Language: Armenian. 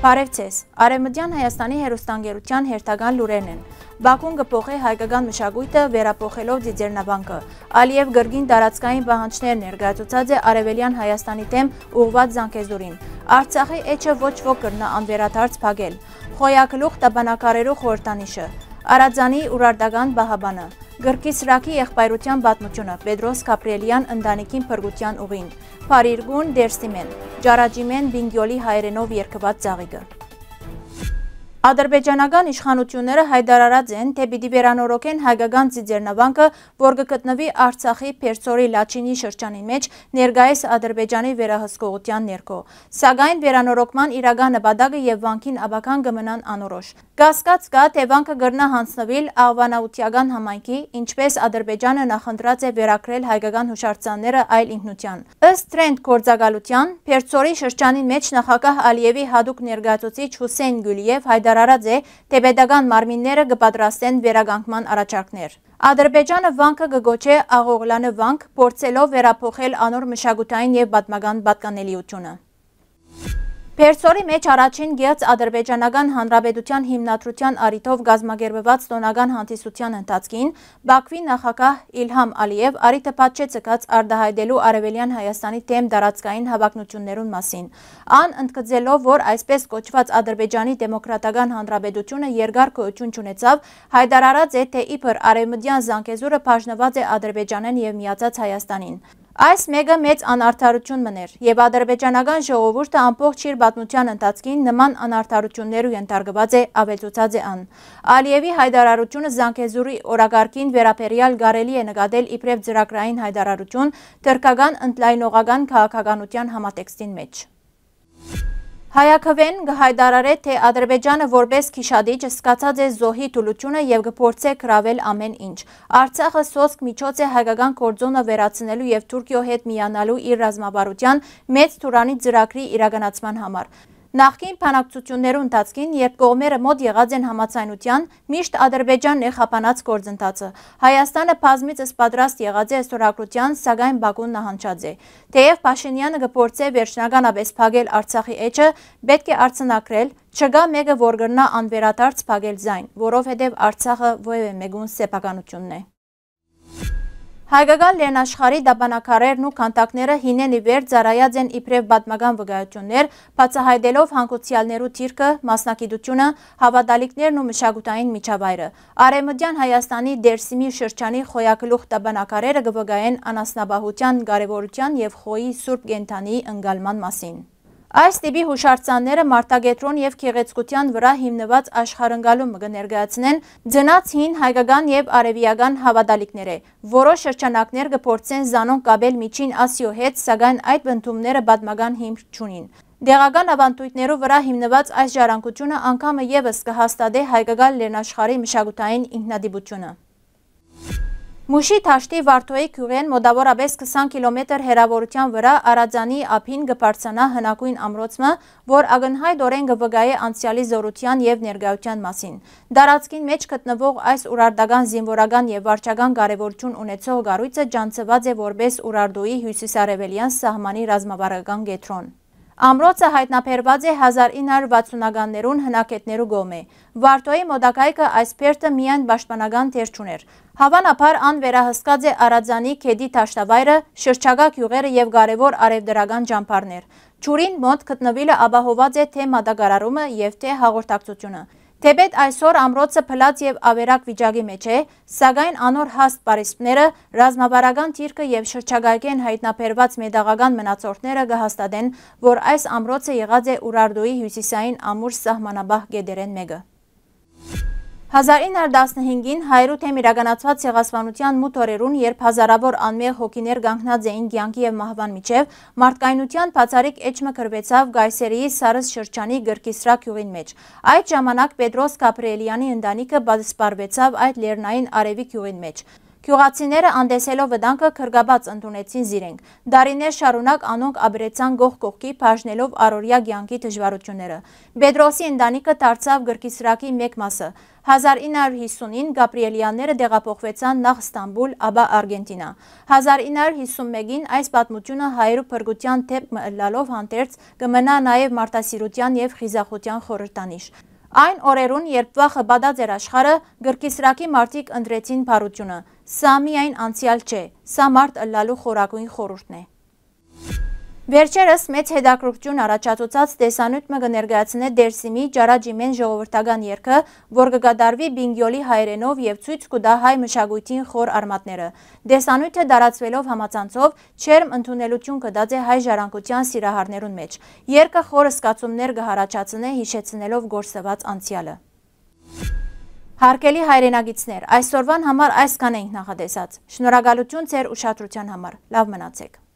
Բարև ձեզ, Արևմտյան Հայաստանի հեռուստաընկերության հերթական լուրերն են։ Բաքուն կփոխի հայկական մշակույթը վերափոխելով Ձիձեռնավանքը։ Ալիև գրգին տարածքային պահանջներ ներկայացուցած է Արևելյան Հայաստանի դեմ ուղղված զանգեզուրին։ Արցախի էջը ոչ ոք կրնա անվերադարձ փակել։ Խոյակլուխ տաբանակարերու խորհրդանիշը։ Արաձանի Ուրարտական Բահաբանը։ Գրքի սրակի եղբայրության պատմությունը Պետրոս Գաբրիելյան ընտանիքին փրկության ուղին։ Փարիգուն Դերսիմեն, Ջարաջիմեն Բինգյոլի հայերենով երգված ծաղիկը։ Ադրբեջանական իշխանությունները հայտարարած են, թե պիտի վերանորոգեն հայկական Ձիձեռնավանքը, որ կգտնվի Արցախի Փերծորի Լաչինի շրջանի մեջ ներկայիս Ադրբեջանի վերահսկողության ներքո։ Սակայն վերանորոգման իրական նպատակը եւ վանքին աբական կմնան անորոշ։ Կասկած կա, թե վանքը կրնա հանձնվել Աղվանաուտիական համայնքի, ինչպես Ադրբեջանը նախընտրած է վերակրել հայկական հուշարձանները այլ ինքնության։ Ըստ Տրենդ գործակալության, Փերծորի շրջանի մեջ նախագահ Ալիևի հատուկ ներկայացուցիչ Հուսեյն Գուլիև հայտարարած է, թե պետական մարմինները կպատրաստեն վերականգնման առաջարկներ։ Ադրբեջանը վանքը կգոչե Աղօղլանը վանք, փորձելով վերափոխել անոր մշակութային եւ պատմական պատկանելիությունը։ Փերծորի մեջ առաջին գիծ Ադրբեջանական Հանրապետության հիմնադրության առիթով գազմագերբված տոնական հանդիսության ընթացքին Բաքվի նախագահ Իլհամ Ալիև առիթը պատճեցկած արտահայտելու Արևելյան Հայաստանի դեմ տարածքային հավակնություններուն մասին։ Ան ընդգծելով, որ այսպես կոչված Ադրբեջանի դեմոկրատական հանրապետությունը երկար գոյություն չունեցավ, հայտարարած է, թե իբր արևմտյան զանգեզուրը բաժնված է Ադրբեջանեն եւ միացած Հայաստանին։ Այս մեկը մեծ անարդարություն մներ, եւ ադրբեջանական ժողովուրդը ամբողջ իր պատմության ընթացքին նման անարդարություններու ենթարկված է, ավելցուցած է ան։ Ալիևի հայտարարությունը զանգեզուրի օրակարգին վերաբերյալ կարելի է նկատել իբրև ծրագրային հայտարարություն թրքական ընդլայնողական քաղաքականության համատեքստին մեջ։ Հայաքվեն կհայտարարե, թե Ադրբեջանը որպես քիշադիչ սկացած է զոհի թուլությունը եւ կփորձե գրավել ամեն ինչ։ Արցախը սոսկ միջոց է հայկական կորձոնը վերացնելու եւ Թուրքիո հետ միանալու իր ռազմավարության մեծ թուրանի ծրագրի իրականացման համար։ Նախկին բանակցություններու ընթացքին, երբ կողմերը մոտ եղած են համաձայնության, միշտ Ադրբեջանն է խափանած գործընթացը։ Հայաստանը բազմիցս պատրաստ եղած է ստորագրության, սակայն Բաքուն նահանջած է։ Թեև Փաշինյանը կփորձե վերջնականապես փակել Արցախի էջը, պետք է արձանագրել, չկա մեկը, որ կրնա անվերադարձ փակել ձայն, որովհետև Արցախը ովևէ մեկուն սեփականությունն է։ Հայկական լեռնաշխարհի դաբանակարերն ու քանդակները հինեն ի վեր ծառայած են իբրև պատմական վկայություններ, բացահայտելով հանգուցյալներու թիրքը, մասնագիտությունը, հավատալիքներն ու մշակութային միջավայրը։ Արևմտյան Հայաստանի Դերսիմի շրջանի խոյակլուխ դաբանակարերը կվկայեն անասնապահության կարևորության եւ խոյի սուրբ կենդանի ընկալման մասին։ Այս տիպի հուշարձանները մարտագետրոն եւ քեղեցկության վրա հիմնված աշխարհընկալում կներկայացնեն ձնած հին հայկական եւ արևիական հավատալիքներ, որոշ շրջանակներ կփորձեն զանոն կապել Միջին Ասիո հետ, սակայն այդ բնդումները պատմական հիմք չունին։ Դեղական ավանդույթներու վրա հիմնված այս ժառանգությունը անգամը եւս կհաստատե հայկական լեռնաշխարհի մշակութային ինքնատիպությունը։ Մուշի Թաշտի Վարդոյի գյուղեն մոտավորապես 20 կիլոմետր հեռավորության վրա Արաձանի ափին կբարձրանա հնագույն ամրոցը, որ ակնհայտորեն կվկայե անցյալի զորության եւ ներկայության մասին։ Տարածքին մեջ գտնվող այս ուրարտական զինվորական եւ վարչական կարեւորություն ունեցող կառույցը ջանցված է որպես Ուրարտուի հյուսիսարևելյան սահմանի ռազմավարական կենտրոն։ Ամրոցը հայտնաբերված է 1960-ականներուն հնակետներու գոմե։ Վարդոյի մոտակայքը այս բերդը միայն պաշտպանական դեր չուներ։ Հավանաբար ան վերահսկած է Արաձանի քեդի Թաշտավայրը, շրջակա գյուղերը եւ կարևոր արևդրական ճամբարներ։ Ջուրին մոտ գտնվելը ապահոված է թե մատակարարումը եւ թե հաղորդակցությունը։ Թեպետ այսօր ամրոցը փլած եւ ավերակ վիճակի մեջ է, սակայն անոր հաստ պարիսպները, ռազմավարական թիրքը եւ շրջակայքեն հայտնաբերված մետաղական մնացորդները կհաստատեն, որ այս ամրոցը եղած է Ուրարտուի հյուսիսային ամուր սահմանաբահ գետերեն մեկը։ 1915-ին հայրու թեմ իրականացված ցեղասպանության մութ օրերուն, երբ հազարավոր անմեղ հոգիներ կանգնած էին կյանքի եւ մահվան միջև, մարդկայնության բացառիկ էջը կրվեցավ Գայսերիի Սարս շրջանի Գրկիսրա գյուղին մեջ։ Այդ ժամանակ Պետրոս Գաբրիելյանի ընտանիքը բացսպարվեցավ այդ լեռնային արևի գյուղին մեջ։ Գյուղացիները անդեսելով վտանգը քրգաբաց ընդունեցին զիրենք։ Դարիներ շարունակ անոնք ապրեցան գող կողքի բաժնելով առօրյա կյանքի դժվարությունները։ Պետրոսի ընտանիքը դարձավ Գրկիսրակի մեկ մասը։ 1950-ին Գաբրիելյանները դեղափոխվեցան նախ Ստամբուլ, ապա Արգենտինա։ 1951-ին այս պատմությունը հայերու փրկության թեփ մըլլալով հանդերձ կմնա նաև մարտասիրության եւ խիզախության խորհրդանիշ։ Այն օրերուն, երբ վախը բադած էր աշխարհը, գրկիսրակի մարդիկ ընտրեցին բարությունը։ Սա միայն անցյալ չէ, սա մարդ ըլլալու խորագույն խորհուրդն է։ Վերջերս մեծ հետաքրքրություն առաջացուցած տեսանյութը կներկայացնե Դերսիմի Ջարաջիմեն ժողովրդական երգը, որ կկատարվի Բինգյոլի հայերենով եւ ցույց կտա հայ մշակույթին խոր արմատները։ Տեսանյութը տարածվելով համացանցով չերմ ընդունելություն կդած է հայ ժառանգության սիրահարներուն մեջ։ Երգը խոր զգացումներ կհարաճացնե հիշեցնելով գործված անցյալը։ Հարգելի հայրենագիտներ, այսօրվան համար այսքան ենք նախատեսած։ Շնորհակալություն ձեր ուշադրության համար։ Լավ մնացեք։